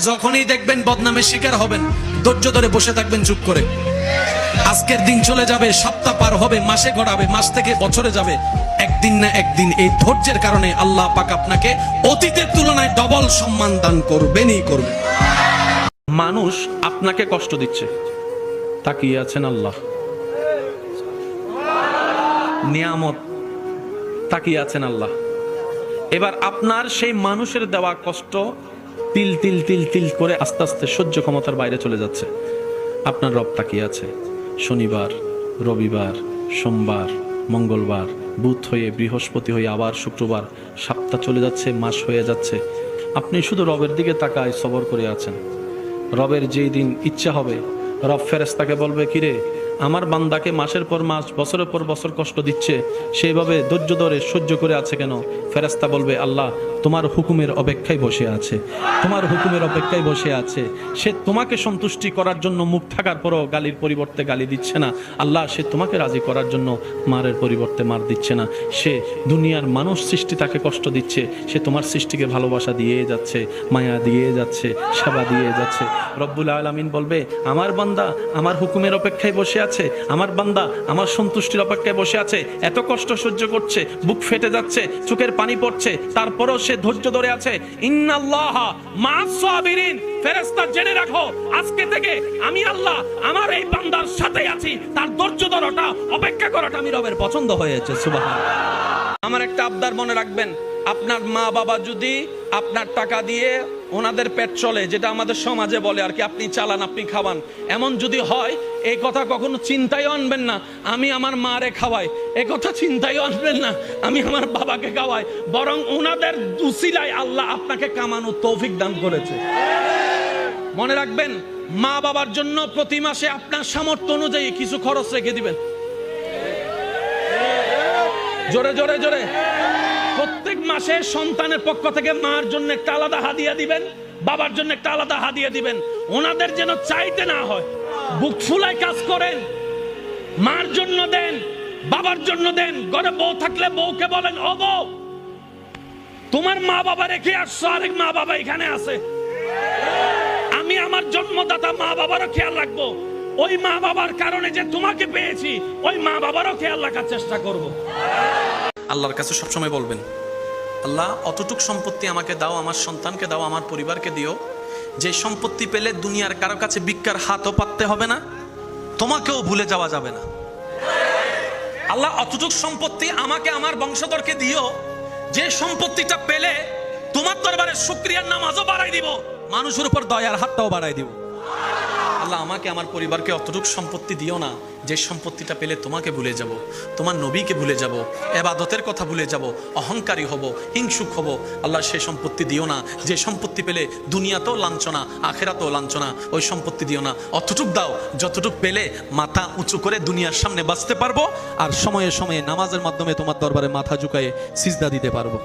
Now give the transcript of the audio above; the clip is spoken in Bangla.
যখনই দেখবেন বদনামের শিকার হবেন, ধৈর্য ধরে বসে থাকবেন চুপ করে। আজকের দিন চলে যাবে, সপ্তাহ পার হবে, মাসে গড়াবে, মাস থেকে বছরে যাবে। একদিন না একদিন এই ধৈর্যের কারণে আল্লাহ পাক আপনাকে অতীতের তুলনায় ডবল সম্মান দান করবেনই করবেন। মানুষ আপনাকে কষ্ট দিচ্ছে, তাকিয়ে আছেন আল্লাহ। নিয়ামত, তাকিয়ে আছেন আল্লাহ। এবার আপনার সেই মানুষের দেওয়া কষ্ট তিল তিল তিল তিল করে আস্তে আস্তে সহ্য ক্ষমতার বাইরে চলে যাচ্ছে। আপনার রব তাকিয়ে আছে। শনিবার, রবিবার, সোমবার, মঙ্গলবার, বুধ হয়ে বৃহস্পতি হয়ে আবার শুক্রবার, সপ্তাহ চলে যাচ্ছে, মাস হয়ে যাচ্ছে। আপনি শুধু রবের দিকে তাকায় সবর করে আছেন। রবের যেই দিন ইচ্ছা হবে, রব ফেরেশতাকে বলবে, কিরে আমার বান্দাকে মাসের পর মাস, বছরের পর বছর কষ্ট দিচ্ছে, সেইভাবে ধৈর্য ধরে সহ্য করে আছে কেন? ফেরেশতা বলবে, আল্লাহ তোমার হুকুমের অপেক্ষায় বসে আছে, তোমার হুকুমের অপেক্ষায় বসে আছে। সে তোমাকে সন্তুষ্টি করার জন্য মুখ থাকার পরও গালির পরিবর্তে গালি দিচ্ছে না। আল্লাহ সে তোমাকে রাজি করার জন্য মারের পরিবর্তে মার দিচ্ছে না। সে দুনিয়ার মানুষ সৃষ্টি তাকে কষ্ট দিচ্ছে, সে তোমার সৃষ্টিকে ভালোবাসা দিয়ে যাচ্ছে, মায়া দিয়ে যাচ্ছে, সেবা দিয়ে যাচ্ছে। রব্বুল আলামিন বলবে, আমার বান্দা আমার হুকুমের অপেক্ষায় বসে আছে, আমার বান্দা আমার সন্তুষ্টির অপেক্ষায় বসে আছে। এত কষ্ট সহ্য করছে, বুক ফেটে যাচ্ছে, চোখের পানি পড়ছে, তারপরও সে ধৈর্য ধরে আছে। ইন্নাল্লাহা মা'আস সাবিরিন। ফেরেশতা জেনে রাখো, আজকে থেকে আমি আল্লাহ আমার এই বান্দার সাথে আছি। তার ধৈর্য ধরাটা, অপেক্ষা করাটা আমি রবের পছন্দ হয়েছে। সুবহানাল্লাহ। আমার একটা আবদার মনে রাখবেন, আপনার মা বাবা যদি আপনার টাকা দিয়ে ওনাদের পেট চলে, যেটা আমাদের সমাজে বলে আর কি, আপনি চালান, আপনি খাওয়ান, এমন যদি হয়, এই কথা কখনো চিন্তায় আনবেন না আমি আমার মারে খাওয়াই, এই কথা চিন্তায় আনবেন না আমি আমার বাবাকে খাওয়াই। বরং ওনাদের উসিলায় আল্লাহ আপনাকে কামানোর তৌফিক দান করেছে। মনে রাখবেন, মা বাবার জন্য প্রতি মাসে আপনার সামর্থ্য অনুযায়ী কিছু খরচ রেখে দিবেন। জোরে জোরে জোরে। প্রত্যেক মাসে সন্তানের পক্ষ থেকে মার জন্য একটা আলাদা হাদিয়া দিবেন, বাবার জন্য একটা আলাদা হাদিয়া দিবেন। ওনাদের যেন চাইতে না হয়, বুক ফুলায় কাজ করেন। মার জন্য দেন, বাবার জন্য দেন। ঘরে বউ থাকলে বউকে বলেন, ও বউ, তোমার মা বাবা রেখে আসছো, আরেক মা বাবা এখানে আছে, আমি আমার জন্মদাতা মা বাবারও খেয়াল রাখবো। ওই মা বাবার কারণে যে তোমাকে পেয়েছি, ওই মা বাবারও খেয়াল রাখার চেষ্টা করব। আল্লাহর কাছে সবসময় বলবেন, আল্লাহ অতটুক সম্পত্তি আমাকে দাও, আমার সন্তানকে দাও, আমার পরিবারকে দিও, যে সম্পত্তি পেলে দুনিয়ার কারো কাছে ভিক্ষার হাতও পাততে হবে না, তোমাকেও ভুলে যাওয়া যাবে না। আল্লাহ অতটুক সম্পত্তি আমাকে, আমার বংশধরকে দিও, যে সম্পত্তিটা পেলে তোমার দরবারে শুকরিয়ার নামাজও বাড়াই দিব, মানুষের উপর দয়ার হাতটাও বাড়াই দিব। আল্লাহ আমাকে, আমার পরিবারকে অতটুক সম্পত্তি দিও না, যে সম্পত্তিটা পেলে তোমাকে ভুলে যাব, তোমার নবীকে ভুলে যাব, ইবাদতের কথা ভুলে যাব, অহংকারী হব, হিংসুক হব। আল্লাহ সেই সম্পত্তি দিও না, যে সম্পত্তি পেলে দুনিয়াতেও লাঞ্ছনা, আখেরাতেও লাঞ্ছনা। ওই সম্পত্তি দিও না, অতটুক দাও যতটুক পেলে মাথা উঁচু করে দুনিয়ার সামনে বাঁচতে পারবো, আর সময়ে সময়ে নামাজের মাধ্যমে তোমার দরবারে মাথা ঝুঁকায়ে সিজদা দিতে পারবো।